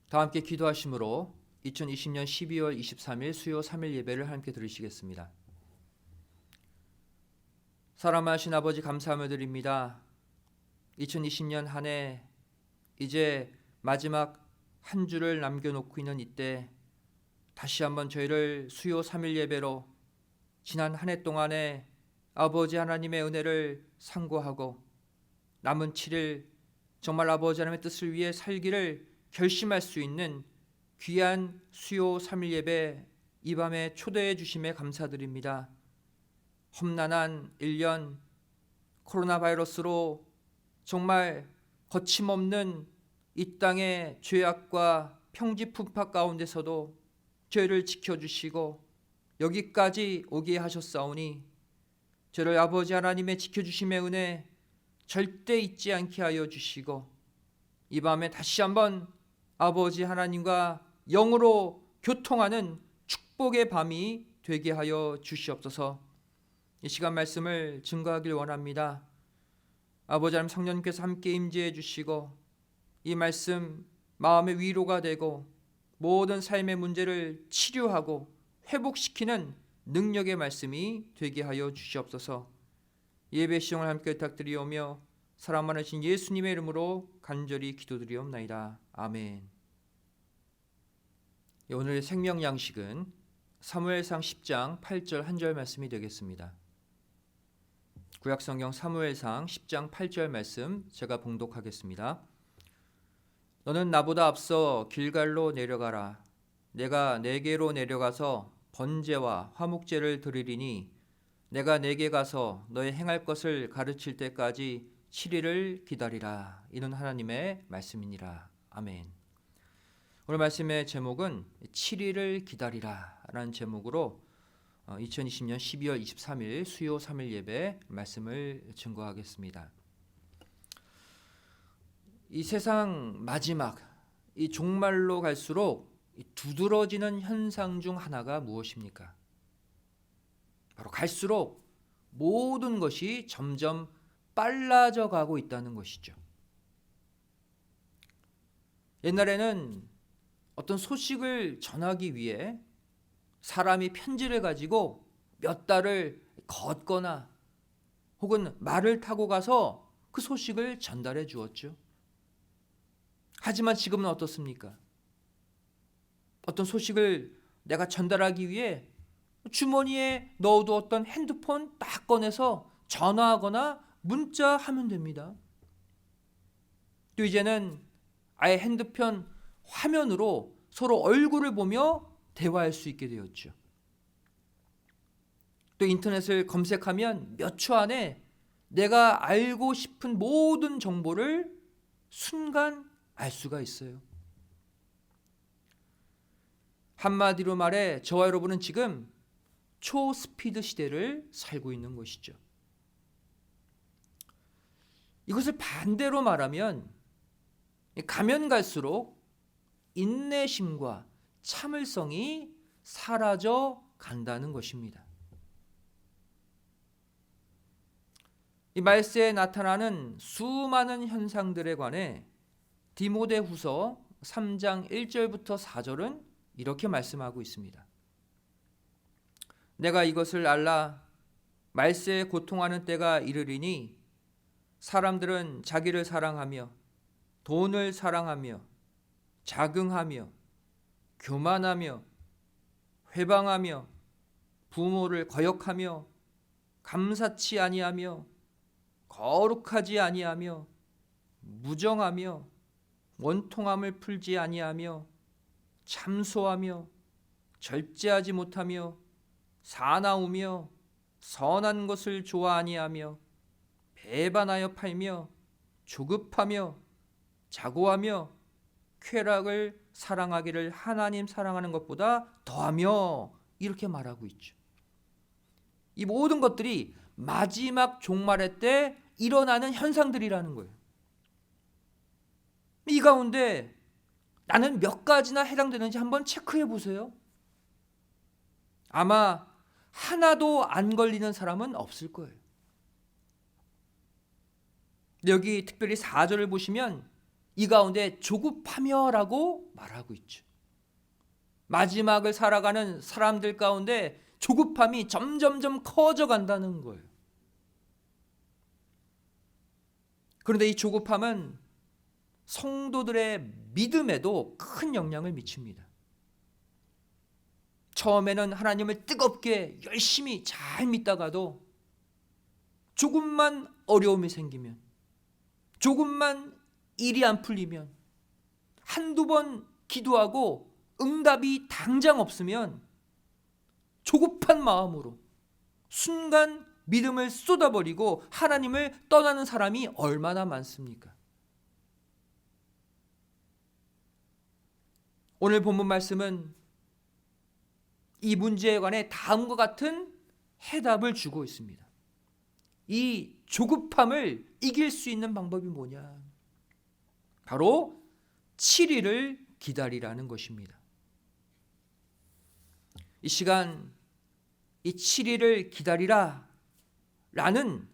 다 함께 기도하심으로 2020년 12월 23일 수요 3일 예배를 함께 들으시겠습니다. 사랑하신 아버지, 감사함을 드립니다. 2020년 한 해 이제 마지막 한 주를 남겨놓고 있는 이때 다시 한번 저희를 수요 3일 예배로 지난 한 해 동안에 아버지 하나님의 은혜를 상고하고 남은 7일 정말 아버지 하나님의 뜻을 위해 살기를 결심할 수 있는 귀한 수요 3일 예배 이 밤에 초대해 주심에 감사드립니다. 험난한 1년 코로나 바이러스로 정말 거침없는 이 땅의 죄악과 평지풍파 가운데서도 저희를 지켜주시고 여기까지 오게 하셨사오니 저를 아버지 하나님의 지켜주심의 은혜 절대 잊지 않게 하여 주시고 이 밤에 다시 한번 아버지 하나님과 영으로 교통하는 축복의 밤이 되게 하여 주시옵소서. 이 시간 말씀을 증거하길 원합니다. 아버지 하나님, 성령님께서 함께 임재해 주시고 이 말씀 마음의 위로가 되고 모든 삶의 문제를 치료하고 회복시키는 능력의 말씀이 되게 하여 주시옵소서. 예배 시청을 함께 부탁드리오며 사랑 많으신 예수님의 이름으로 간절히 기도드리옵나이다. 아멘. 오늘의 생명 양식은 사무엘상 10장 8절 한 절 말씀이 되겠습니다. 구약성경 사무엘상 10장 8절 말씀 제가 봉독하겠습니다. 너는 나보다 앞서 길갈로 내려가라. 내가 네게로 내려가서 번제와 화목제를 드리리니 내가 네게 가서 너의 행할 것을 가르칠 때까지 7일을 기다리라. 이는 하나님의 말씀이니라. 아멘. 오늘 말씀의 제목은 7일을 기다리라 라는 제목으로 2020년 12월 23일 수요 3일 예배 말씀을 증거하겠습니다. 이 세상 마지막, 이 종말로 갈수록 두드러지는 현상 중 하나가 무엇입니까? 바로 갈수록 모든 것이 점점 빨라져 가고 있다는 것이죠. 옛날에는 어떤 소식을 전하기 위해 사람이 편지를 가지고 몇 달을 걷거나 혹은 말을 타고 가서 그 소식을 전달해 주었죠. 하지만 지금은 어떻습니까? 어떤 소식을 내가 전달하기 위해 주머니에 넣어두었던 핸드폰 딱 꺼내서 전화하거나 문자하면 됩니다. 또 이제는 아예 핸드폰 화면으로 서로 얼굴을 보며 대화할 수 있게 되었죠. 또 인터넷을 검색하면 몇 초 안에 내가 알고 싶은 모든 정보를 순간 알 수가 있어요. 한마디로 말해 저와 여러분은 지금 초스피드 시대를 살고 있는 것이죠. 이것을 반대로 말하면 가면 갈수록 인내심과 참을성이 사라져 간다는 것입니다. 이 말세에 나타나는 수많은 현상들에 관해 디모데후서 3장 1절부터 4절은 이렇게 말씀하고 있습니다. 내가 이것을 알라. 말세에 고통하는 때가 이르리니 사람들은 자기를 사랑하며 돈을 사랑하며 자긍하며 교만하며 회방하며 부모를 거역하며 감사치 아니하며 거룩하지 아니하며 무정하며 원통함을 풀지 아니하며 참소하며 절제하지 못하며 사나우며 선한 것을 좋아 아니하며 배반하여 팔며 조급하며 자고하며 쾌락을 사랑하기를 하나님 사랑하는 것보다 더하며 이렇게 말하고 있죠. 이 모든 것들이 마지막 종말의 때 일어나는 현상들이라는 거예요. 이 가운데 나는 몇 가지나 해당되는지 한번 체크해 보세요. 아마 하나도 안 걸리는 사람은 없을 거예요. 여기 특별히 4절을 보시면 이 가운데 조급하며라고 말하고 있죠. 마지막을 살아가는 사람들 가운데 조급함이 점점점 커져간다는 거예요. 그런데 이 조급함은 성도들의 믿음에도 큰 영향을 미칩니다. 처음에는 하나님을 뜨겁게 열심히 잘 믿다가도 조금만 어려움이 생기면, 조금만 일이 안 풀리면, 한두 번 기도하고 응답이 당장 없으면 조급한 마음으로 순간 믿음을 쏟아버리고 하나님을 떠나는 사람이 얼마나 많습니까? 오늘 본문 말씀은 이 문제에 관해 다음과 같은 해답을 주고 있습니다. 이 조급함을 이길 수 있는 방법이 뭐냐? 바로 7일을 기다리라는 것입니다. 이 시간 이 7일을 기다리라 라는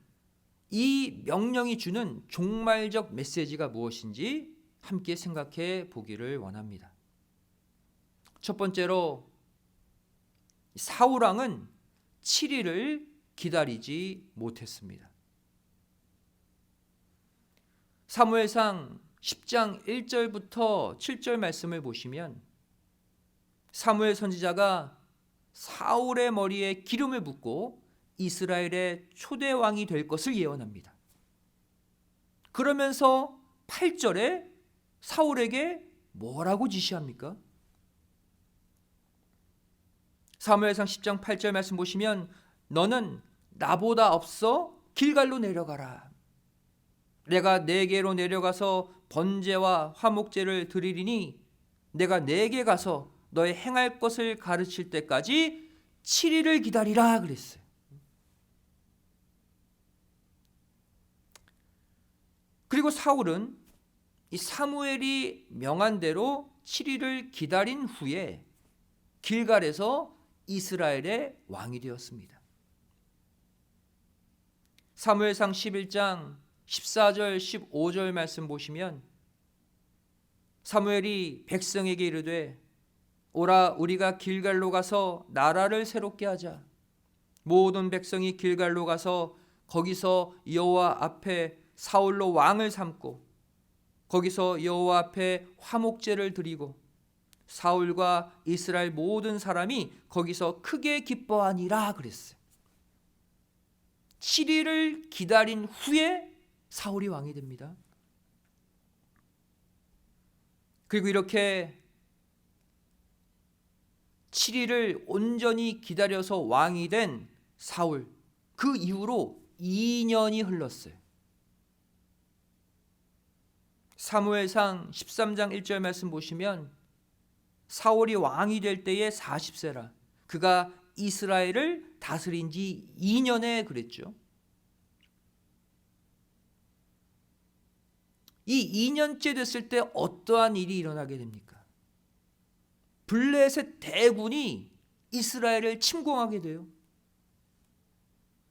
이 명령이 주는 종말적 메시지가 무엇인지 함께 생각해 보기를 원합니다. 첫 번째로 사울 왕은 7일을 기다리지 못했습니다. 사무엘상 10장 1절부터 7절 말씀을 보시면 사무엘 선지자가 사울의 머리에 기름을 붓고 이스라엘의 초대 왕이 될 것을 예언합니다. 그러면서 8절에 사울에게 뭐라고 지시합니까? 사무엘상 10장 8절 말씀 보시면 너는 나보다 앞서 길갈로 내려가라. 내가 네게로 내려가서 번제와 화목제를 드리리니 내가 네게 가서 너의 행할 것을 가르칠 때까지 7일을 기다리라 그랬어요. 그리고 사울은 이 사무엘이 명한 대로 7일을 기다린 후에 길갈에서 이스라엘의 왕이 되었습니다. 사무엘상 11장 14절 15절 말씀 보시면 사무엘이 백성에게 이르되 오라 우리가 길갈로 가서 나라를 새롭게 하자. 모든 백성이 길갈로 가서 거기서 여호와 앞에 사울로 왕을 삼고 거기서 여호와 앞에 화목제를 드리고 사울과 이스라엘 모든 사람이 거기서 크게 기뻐하니라 그랬어요. 7일을 기다린 후에 사울이 왕이 됩니다. 그리고 이렇게 7일을 온전히 기다려서 왕이 된 사울, 그 이후로 2년이 흘렀어요. 사무엘상 13장 1절 말씀 보시면 사울이 왕이 될 때에 40세라. 그가 이스라엘을 다스린 지 2년에 그랬죠. 이 2년째 됐을 때 어떠한 일이 일어나게 됩니까? 블레셋 대군이 이스라엘을 침공하게 돼요.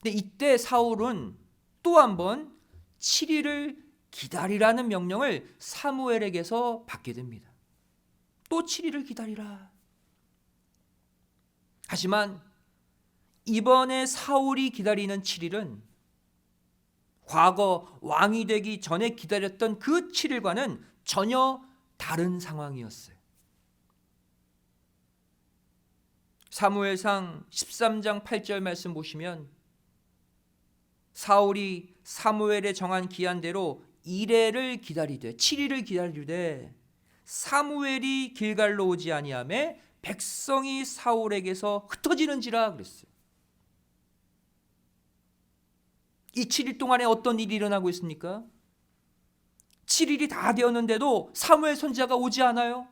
근데 이때 사울은 또 한 번 7일을 기다리라는 명령을 사무엘에게서 받게 됩니다. 또 7일을 기다리라. 하지만 이번에 사울이 기다리는 7일은 과거 왕이 되기 전에 기다렸던 그 7일과는 전혀 다른 상황이었어요. 사무엘상 13장 8절 말씀 보시면 사울이 사무엘에 정한 기한대로 이레를 기다리되 7일을 기다리되 사무엘이 길갈로 오지 아니하매 백성이 사울에게서 흩어지는지라 그랬어요. 이 7일 동안에 어떤 일이 일어나고 있습니까? 7일이 다 되었는데도 사무엘 선지자가 오지 않아요.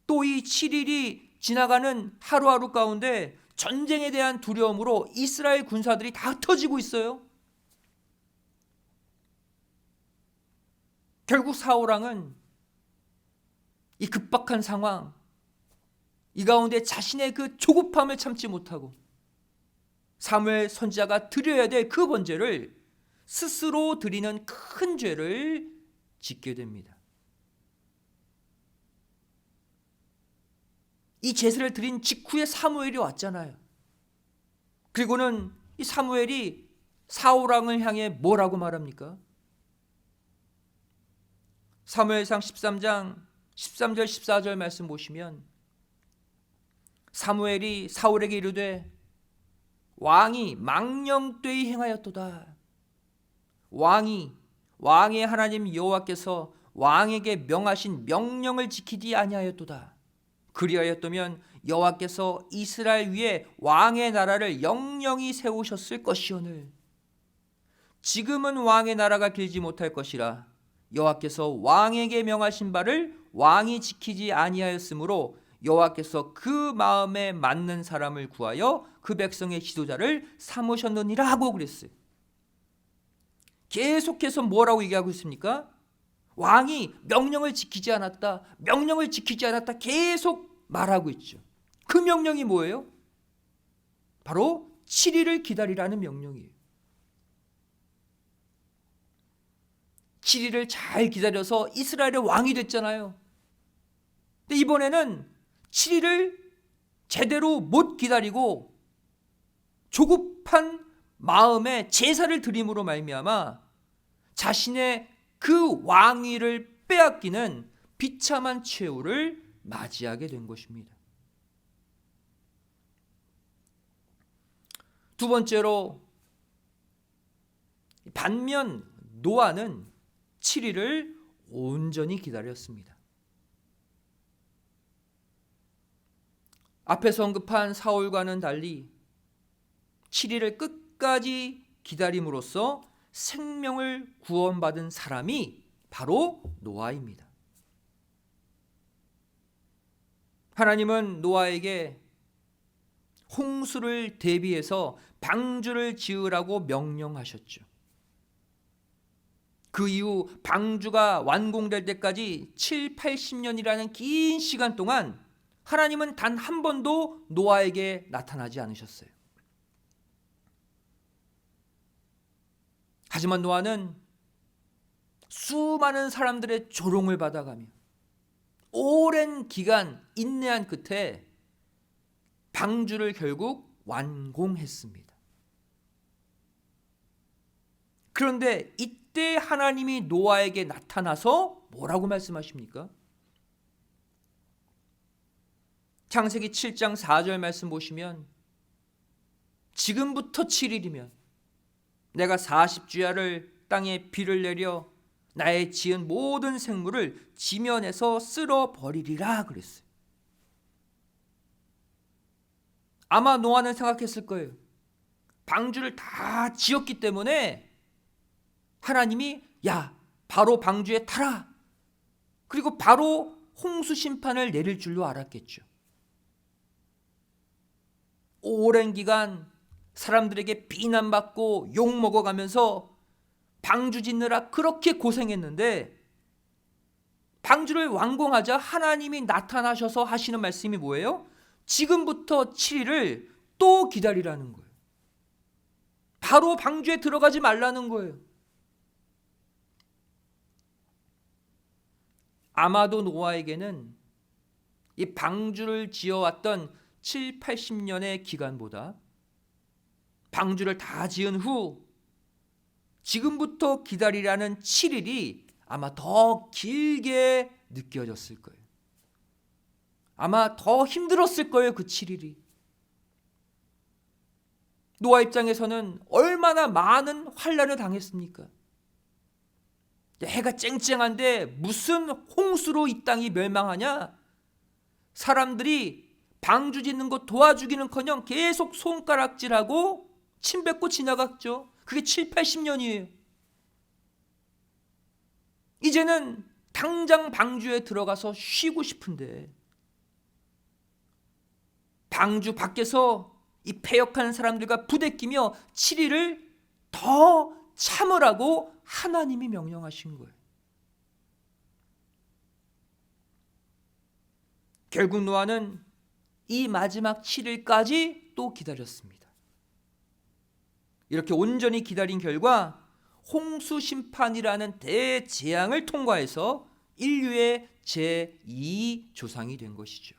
또 이 7일이 지나가는 하루하루 가운데 전쟁에 대한 두려움으로 이스라엘 군사들이 다 흩어지고 있어요. 결국 사울 왕은 이 급박한 상황, 이 가운데 자신의 그 조급함을 참지 못하고 사무엘 선지자가 드려야 될 그 번제를 스스로 드리는 큰 죄를 짓게 됩니다. 이 제사를 드린 직후에 사무엘이 왔잖아요. 그리고는 이 사무엘이 사울 왕을 향해 뭐라고 말합니까? 사무엘상 13장 13절 14절 말씀 보시면 사무엘이 사울에게 이르되 왕이 망령되이 행하였도다. 왕의 하나님 여호와께서 왕에게 명하신 명령을 지키지 아니하였도다. 그리하였다면 여호와께서 이스라엘 위에 왕의 나라를 영영히 세우셨을 것이오늘 지금은 왕의 나라가 길지 못할 것이라. 여호와께서 왕에게 명하신 바를 왕이 지키지 아니하였으므로 여호와께서 그 마음에 맞는 사람을 구하여 그 백성의 지도자를 삼으셨느니라 하고 그랬어요. 계속해서 뭐라고 얘기하고 있습니까? 왕이 명령을 지키지 않았다, 명령을 지키지 않았다 계속 말하고 있죠. 그 명령이 뭐예요? 바로 7일을 기다리라는 명령이에요. 7일을 잘 기다려서 이스라엘의 왕이 됐잖아요. 근데 이번에는 7일을 제대로 못 기다리고 조급한 마음에 제사를 드림으로 말미암아 자신의 그 왕위를 빼앗기는 비참한 최후를 맞이하게 된 것입니다. 두 번째로, 반면 노아는 7일을 온전히 기다렸습니다. 앞에서 언급한 사울과는 달리 7일을 끝까지 기다림으로써 생명을 구원받은 사람이 바로 노아입니다. 하나님은 노아에게 홍수를 대비해서 방주를 지으라고 명령하셨죠. 그 이후 방주가 완공될 때까지 7, 80년이라는 긴 시간 동안 하나님은 단 한 번도 노아에게 나타나지 않으셨어요. 하지만 노아는 수많은 사람들의 조롱을 받아가며 오랜 기간 인내한 끝에 방주를 결국 완공했습니다. 그런데 이때 하나님이 노아에게 나타나서 뭐라고 말씀하십니까? 창세기 7장 4절 말씀 보시면 지금부터 7일이면 내가 40주야를 땅에 비를 내려 나의 지은 모든 생물을 지면에서 쓸어버리리라 그랬어요. 아마 노아는 생각했을 거예요. 방주를 다 지었기 때문에 하나님이 야 바로 방주에 타라, 그리고 바로 홍수 심판을 내릴 줄로 알았겠죠. 오랜 기간 사람들에게 비난받고 욕먹어가면서 방주 짓느라 그렇게 고생했는데 방주를 완공하자 하나님이 나타나셔서 하시는 말씀이 뭐예요? 지금부터 7일을 또 기다리라는 거예요. 바로 방주에 들어가지 말라는 거예요. 아마도 노아에게는 이 방주를 지어왔던 7, 80년의 기간보다 방주를 다 지은 후 지금부터 기다리라는 7일이 아마 더 길게 느껴졌을 거예요. 아마 더 힘들었을 거예요. 그 7일이. 노아 입장에서는 얼마나 많은 환난을 당했습니까? 해가 쨍쨍한데 무슨 홍수로 이 땅이 멸망하냐? 사람들이 방주 짓는 거 도와주기는커녕 계속 손가락질하고 침 뱉고 지나갔죠. 그게 7, 80년이에요. 이제는 당장 방주에 들어가서 쉬고 싶은데 방주 밖에서 이 패역하는 사람들과 부대끼며 7일을 더 참으라고 하나님이 명령하신 거예요. 결국 노아는 이 마지막 7일까지 또 기다렸습니다. 이렇게 온전히 기다린 결과 홍수 심판이라는 대재앙을 통과해서 인류의 제2 조상이 된 것이죠.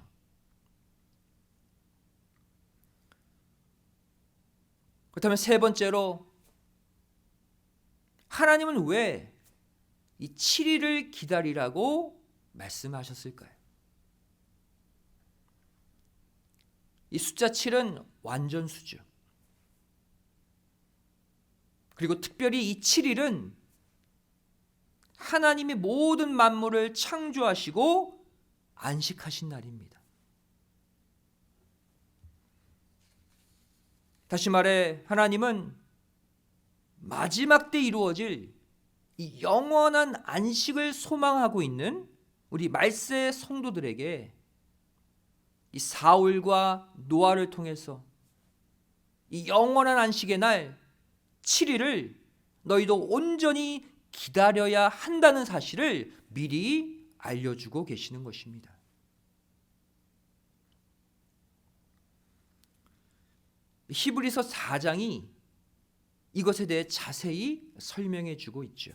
그렇다면 세 번째로, 하나님은 왜 이 7일을 기다리라고 말씀하셨을까요? 이 숫자 7은 완전수죠. 그리고 특별히 이 7일은 하나님이 모든 만물을 창조하시고 안식하신 날입니다. 다시 말해, 하나님은 마지막 때 이루어질 이 영원한 안식을 소망하고 있는 우리 말세 성도들에게 이 사울과 노아를 통해서 이 영원한 안식의 날 7일을 너희도 온전히 기다려야 한다는 사실을 미리 알려주고 계시는 것입니다. 히브리서 4장이 이것에 대해 자세히 설명해 주고 있죠.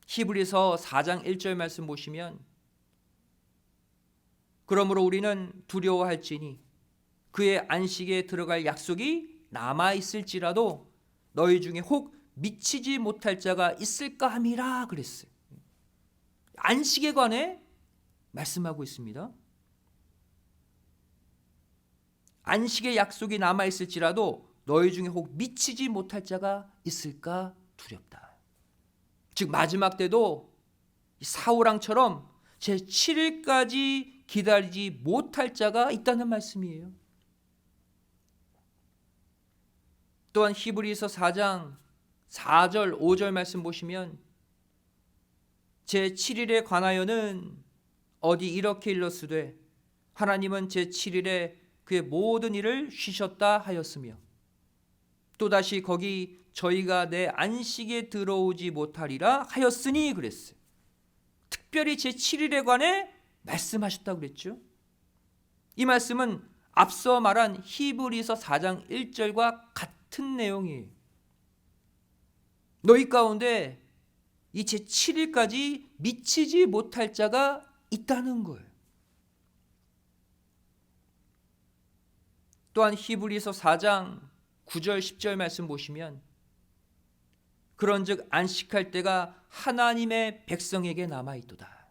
히브리서 4장 1절 말씀 보시면, 그러므로 우리는 두려워할지니 그의 안식에 들어갈 약속이 남아 있을지라도 너희 중에 혹 미치지 못할 자가 있을까 함이라 그랬어요. 안식에 관해 말씀하고 있습니다. 안식의 약속이 남아 있을지라도 너희 중에 혹 미치지 못할 자가 있을까 두렵다. 즉 마지막 때도 사울왕처럼 제7일까지 기다리지 못할 자가 있다는 말씀이에요. 또한 히브리서 4장 4절 5절 말씀 보시면, 제7일에 관하여는 어디 이렇게 일렀으되 하나님은 제7일에 그의 모든 일을 쉬셨다 하였으며, 또다시 거기 저희가 내 안식에 들어오지 못하리라 하였으니 그랬어요. 특별히 제7일에 관해 말씀하셨다고 그랬죠. 이 말씀은 앞서 말한 히브리서 4장 1절과 같은 내용이에요. 너희 가운데 이 제7일까지 미치지 못할 자가 있다는 거예요. 또한 히브리서 4장 9절 10절 말씀 보시면, 그런즉 안식할 때가 하나님의 백성에게 남아있도다.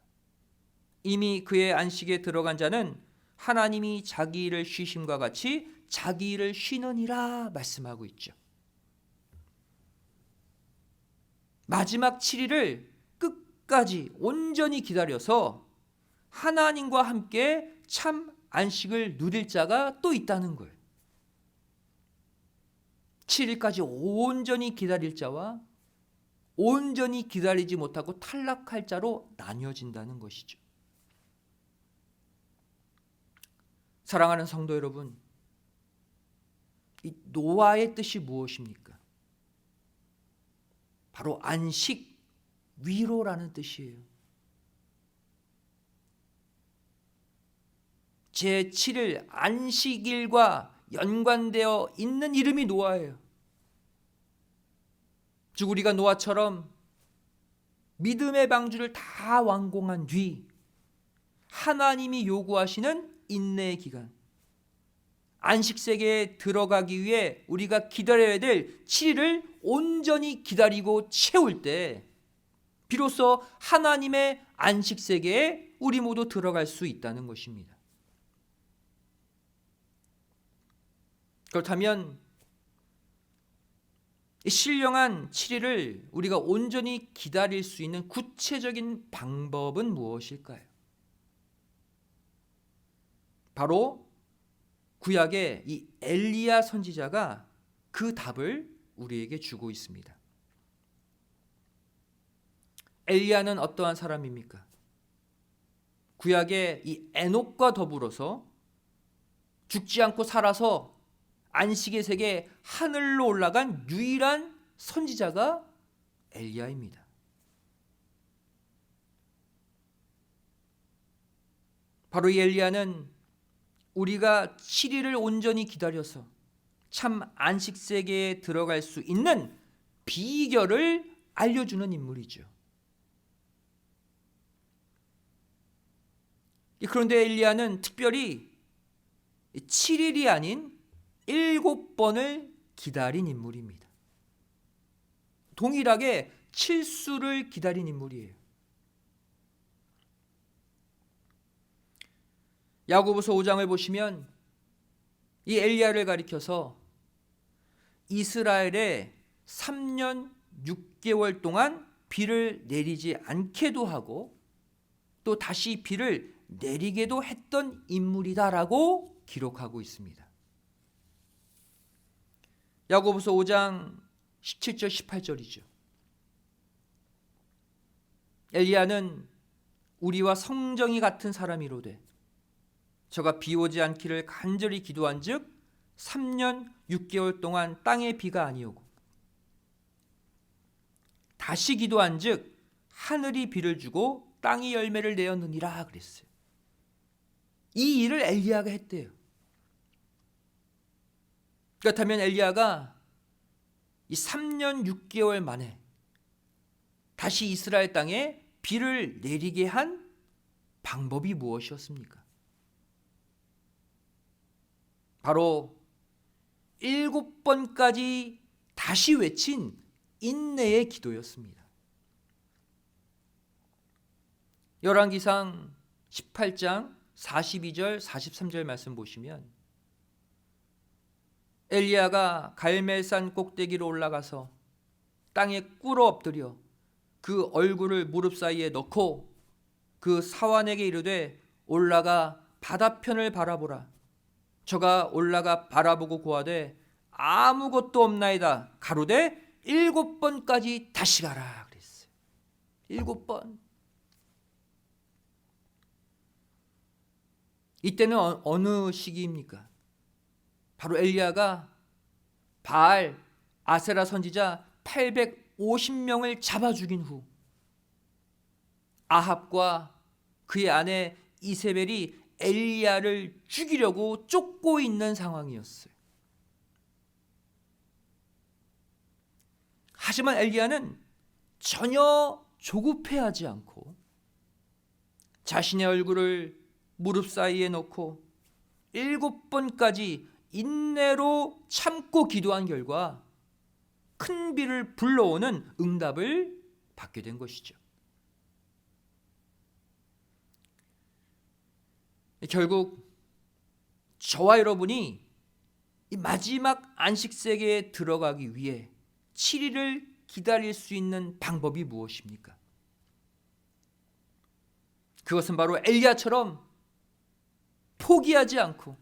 이미 그의 안식에 들어간 자는 하나님이 자기 일을 쉬심과 같이 자기 일을 쉬느니라 말씀하고 있죠. 마지막 7일을 끝까지 온전히 기다려서 하나님과 함께 참 안식을 누릴 자가 또 있다는 거예요. 7일까지 온전히 기다릴 자와 온전히 기다리지 못하고 탈락할 자로 나뉘어진다는 것이죠. 사랑하는 성도 여러분, 이 노아의 뜻이 무엇입니까? 바로 안식, 위로라는 뜻이에요. 제7일 안식일과 연관되어 있는 이름이 노아예요. 즉 우리가 노아처럼 믿음의 방주를 다 완공한 뒤 하나님이 요구하시는 인내의 기간, 안식세계에 들어가기 위해 우리가 기다려야 될 7일을 온전히 기다리고 채울 때 비로소 하나님의 안식세계에 우리 모두 들어갈 수 있다는 것입니다. 그렇다면 신령한 7일을 우리가 온전히 기다릴 수 있는 구체적인 방법은 무엇일까요? 바로 구약의 이 엘리야 선지자가 그 답을 우리에게 주고 있습니다. 엘리야는 어떠한 사람입니까? 구약의 이 에녹과 더불어서 죽지 않고 살아서 안식의 세계 하늘로 올라간 유일한 선지자가 엘리야입니다. 바로 이 엘리야는 우리가 7일을 온전히 기다려서 참 안식 세계에 들어갈 수 있는 비결을 알려주는 인물이죠. 그런데 엘리야는 특별히 7일이 아닌 7번을 기다린 인물입니다. 동일하게 7수를 기다린 인물이에요. 야고보서 5장을 보시면 이 엘리야를 가리켜서 이스라엘에 3년 6개월 동안 비를 내리지 않게도 하고 또 다시 비를 내리게도 했던 인물이다라고 기록하고 있습니다. 야고보서 5장 17절 18절이죠. 엘리야는 우리와 성정이 같은 사람이로되 저가 비 오지 않기를 간절히 기도한즉 3년 6개월 동안 땅에 비가 아니오고 다시 기도한즉 하늘이 비를 주고 땅이 열매를 내었느니라 그랬어요. 이 일을 엘리야가 했대요. 그렇다면 엘리야가 이 3년 6개월 만에 다시 이스라엘 땅에 비를 내리게 한 방법이 무엇이었습니까? 바로 7번까지 다시 외친 인내의 기도였습니다. 열왕기상 18장 42절 43절 말씀 보시면 엘리야가 갈멜산 꼭대기로 올라가서 땅에 꿇어 엎드려 그 얼굴을 무릎 사이에 넣고 그 사환에게 이르되 올라가 바다편을 바라보라. 저가 올라가 바라보고 고하되 아무것도 없나이다. 가로되 7번까지 다시 가라 그랬어요. 7번. 이때는 어느 시기입니까? 바로 엘리야가 바알 아세라 선지자 850명을 잡아 죽인 후 아합과 그의 아내 이세벨이 엘리야를 죽이려고 쫓고 있는 상황이었어요. 하지만 엘리야는 전혀 조급해하지 않고 자신의 얼굴을 무릎 사이에 놓고 7번까지 인내로 참고 기도한 결과 큰 비를 불러오는 응답을 받게 된 것이죠. 결국 저와 여러분이 이 마지막 안식세계에 들어가기 위해 7일을 기다릴 수 있는 방법이 무엇입니까? 그것은 바로 엘리야처럼 포기하지 않고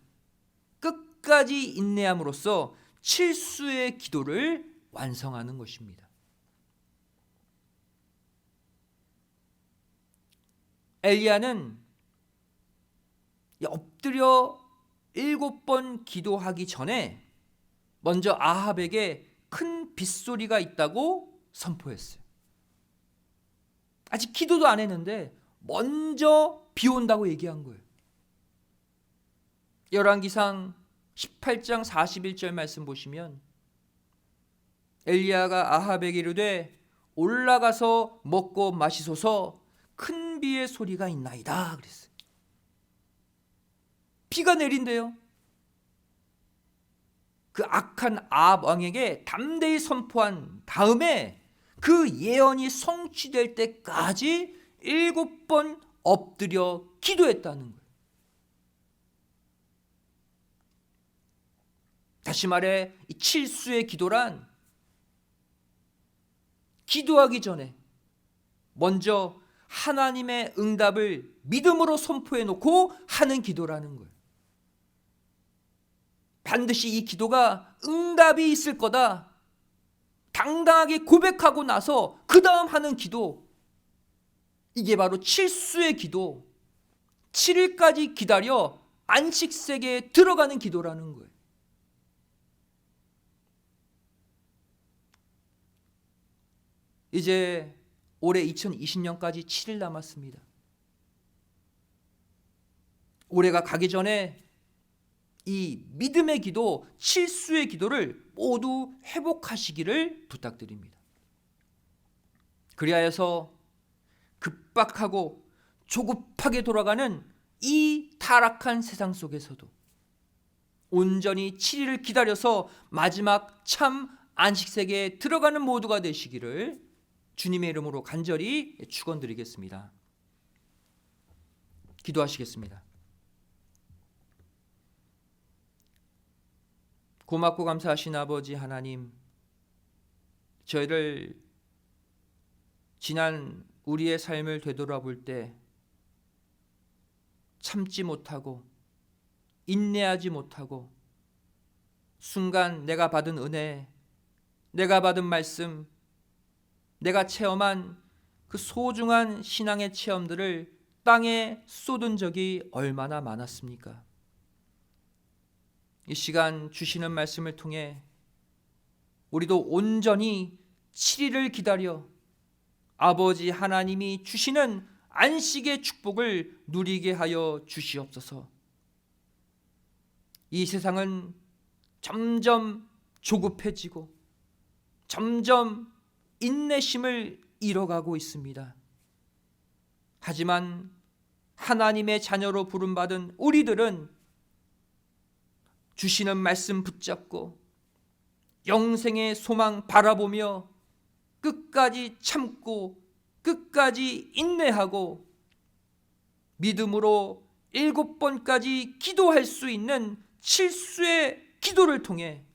끝까지 인내함으로써 7수의 기도를 완성하는 것입니다. 엘리야는 엎드려 7번 기도하기 전에 먼저 아합에게 큰 빗소리가 있다고 선포했어요. 아직 기도도 안 했는데 먼저 비 온다고 얘기한 거예요. 열왕기상 18장 41절 말씀 보시면 엘리야가 아합에게 이르되 올라가서 먹고 마시소서 큰 비의 소리가 있나이다 그랬어요. 비가 내린대요. 그 악한 아합 왕에게 담대히 선포한 다음에 그 예언이 성취될 때까지 7번 엎드려 기도했다는 거예요. 다시 말해 이 7수의 기도란 기도하기 전에 먼저 하나님의 응답을 믿음으로 선포해 놓고 하는 기도라는 거예요. 반드시 이 기도가 응답이 있을 거다. 당당하게 고백하고 나서 그 다음 하는 기도. 이게 바로 7수의 기도. 7일까지 기다려 안식세계에 들어가는 기도라는 거예요. 이제 올해 2020년까지 7일 남았습니다. 올해가 가기 전에 이 믿음의 기도, 칠수의 기도를 모두 회복하시기를 부탁드립니다. 그리하여서 급박하고 조급하게 돌아가는 이 타락한 세상 속에서도 온전히 7일을 기다려서 마지막 참 안식세계에 들어가는 모두가 되시기를 주님의 이름으로 간절히 축원드리겠습니다. 기도하시겠습니다. 고맙고 감사하신 아버지 하나님, 저희를 지난 우리의 삶을 되돌아볼 때 참지 못하고 인내하지 못하고 순간 내가 받은 은혜, 내가 받은 말씀, 내가 체험한 그 소중한 신앙의 체험들을 땅에 쏟은 적이 얼마나 많았습니까? 이 시간 주시는 말씀을 통해 우리도 온전히 7일을 기다려 아버지 하나님이 주시는 안식의 축복을 누리게 하여 주시옵소서. 이 세상은 점점 조급해지고 점점 인내심을 잃어가고 있습니다. 하지만 하나님의 자녀로 부름받은 우리들은 주시는 말씀 붙잡고 영생의 소망 바라보며 끝까지 참고 끝까지 인내하고 믿음으로 7번까지 기도할 수 있는 칠수의 기도를 통해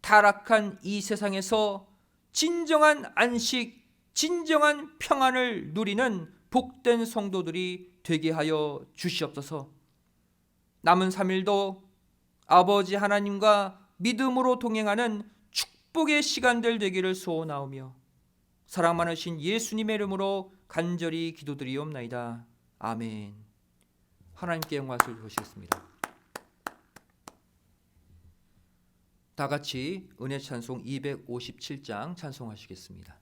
타락한 이 세상에서 진정한 안식, 진정한 평안을 누리는 복된 성도들이 되게 하여 주시옵소서. 남은 3일도 아버지 하나님과 믿음으로 동행하는 축복의 시간들 되기를 소원하오며 사랑 많으신 예수님의 이름으로 간절히 기도드리옵나이다. 아멘. 하나님께 영광을 돌리겠습니다. 다 같이 은혜 찬송 257장 찬송하시겠습니다.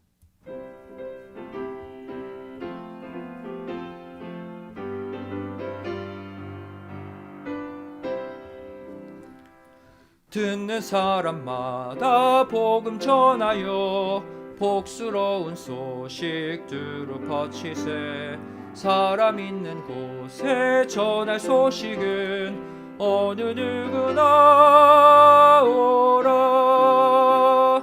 듣는 사람마다 복음 전하여 복스러운 소식들을 퍼치세. 사람 있는 곳에 전할 소식은 어느 누구나 오라.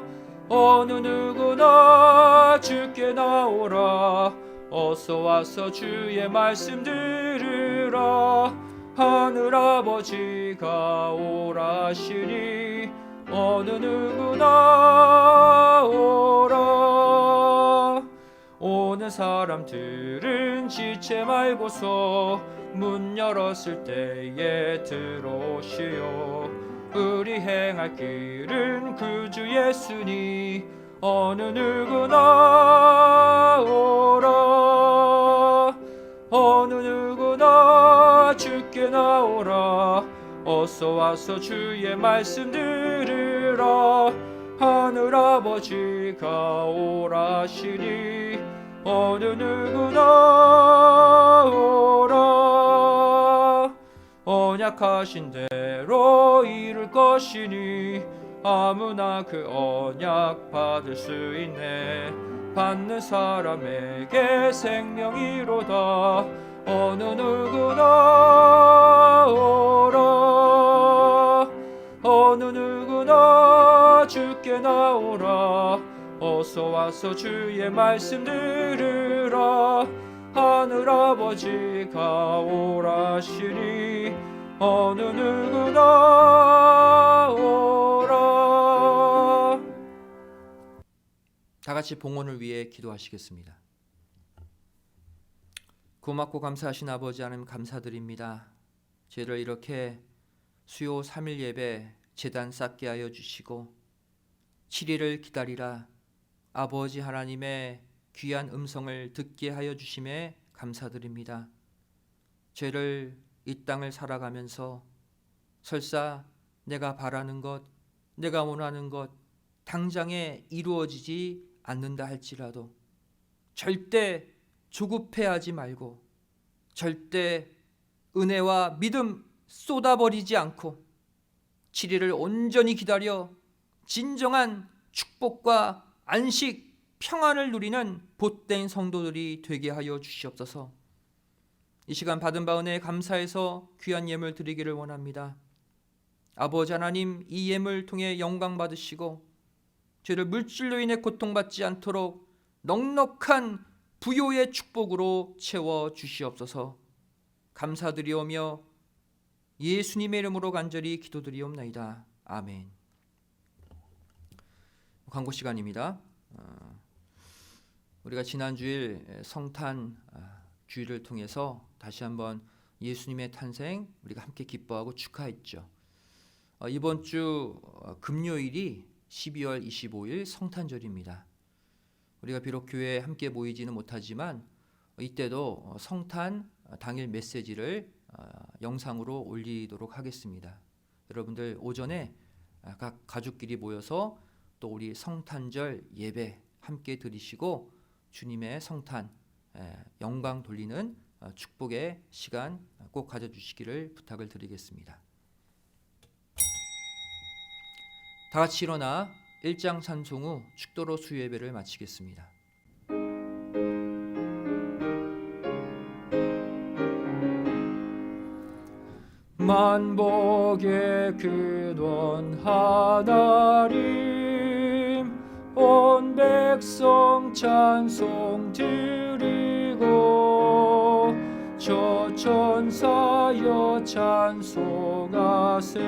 어느 누구나 주께 나오라. 어서 와서 주의 말씀 들으라. 하늘아버지가 오라시니 어느 누구나 오라. 오는 사람들은 지체 말고서 문 열었을 때에 들어오시오. 우리 행할 길은 그 주 예수니 어느 누구나 오라. 어느 누구나 주께 나오라. 어서 와서 주의 말씀 들으라. 하늘아버지가 오라시니 어느 누구나 오라. 언약하신 대로 이룰 것이니 아무나 그 언약 받을 수 있네. 받는 사람에게 생명이로다. 어느 누구나 오라. 어느 누구나 주께 나오라. 어서 와서 주의 말씀 들으라. 하늘아버지가 오라시니 어느 누구나 오라. 다 같이 봉헌을 위해 기도하시겠습니다. 고맙고 감사하신 아버지 하나님 감사드립니다. 저희를 이렇게 수요 3일 예배 제단 쌓게 하여 주시고 7일을 기다리라 아버지 하나님의 귀한 음성을 듣게 하여 주심에 감사드립니다. 저희를 이 땅을 살아가면서 설사 내가 바라는 것, 내가 원하는 것 당장에 이루어지지 않는다 할지라도 절대 조급해하지 말고 절대 은혜와 믿음 쏟아버리지 않고 7일을 온전히 기다려 진정한 축복과 안식, 평안을 누리는 복된 성도들이 되게 하여 주시옵소서. 이 시간 받은 바 은혜에 감사해서 귀한 예물 드리기를 원합니다. 아버지 하나님, 이 예물 통해 영광 받으시고 저희를 물질로 인해 고통받지 않도록 넉넉한 부요의 축복으로 채워 주시옵소서. 감사드리오며 예수님의 이름으로 간절히 기도드리옵나이다. 아멘. 광고 시간입니다. 우리가 지난 주일 성탄 주일을 통해서 다시 한번 예수님의 탄생 우리가 함께 기뻐하고 축하했죠. 이번 주 금요일이 12월 25일 성탄절입니다. 우리가 비록 교회에 함께 모이지는 못하지만 이때도 성탄 당일 메시지를 영상으로 올리도록 하겠습니다. 여러분들 오전에 각 가족끼리 모여서 또 우리 성탄절 예배 함께 드리시고 주님의 성탄 영광 돌리는 축복의 시간 꼭 가져주시기를 부탁을 드리겠습니다. 다 같이 일어나 일장 찬송 후 축도로 수요 예배를 마치겠습니다. 만복의 근원 하나님, 온 백성 찬송 드리고 저 천사여 찬송하세.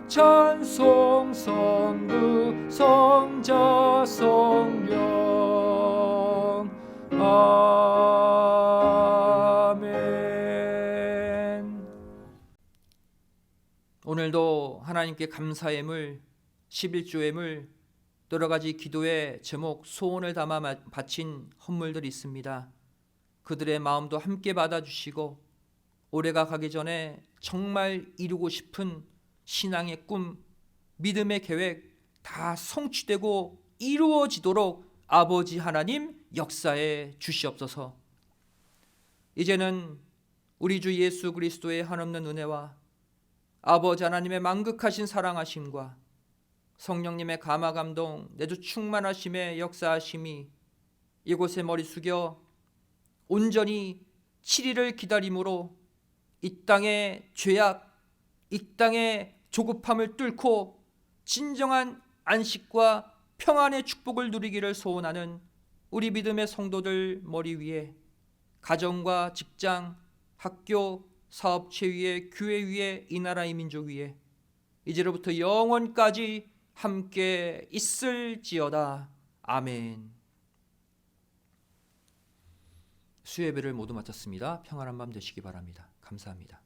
찬송 성부 성자 성령 아멘. 오늘도 하나님께 감사 예물, 11조 예물, 여러 가지 기도의 제목, 소원을 담아 바친 헌물들이 있습니다. 그들의 마음도 함께 받아주시고 올해가 가기 전에 정말 이루고 싶은 신앙의 꿈, 믿음의 계획 다 성취되고 이루어지도록 아버지 하나님 역사해 주시옵소서. 이제는 우리 주 예수 그리스도의 한없는 은혜와 아버지 하나님의 만극하신 사랑하심과 성령님의 감화감동 내주 충만하심의 역사하심이 이곳에 머리 숙여 온전히 7일을 기다림으로 이 땅의 죄악, 이 땅의 조급함을 뚫고 진정한 안식과 평안의 축복을 누리기를 소원하는 우리 믿음의 성도들 머리 위에, 가정과 직장, 학교, 사업체 위에, 교회 위에, 이 나라의 민족 위에 이제로부터 영원까지 함께 있을지어다. 아멘. 수요예배를 모두 마쳤습니다. 평안한 밤 되시기 바랍니다. 감사합니다.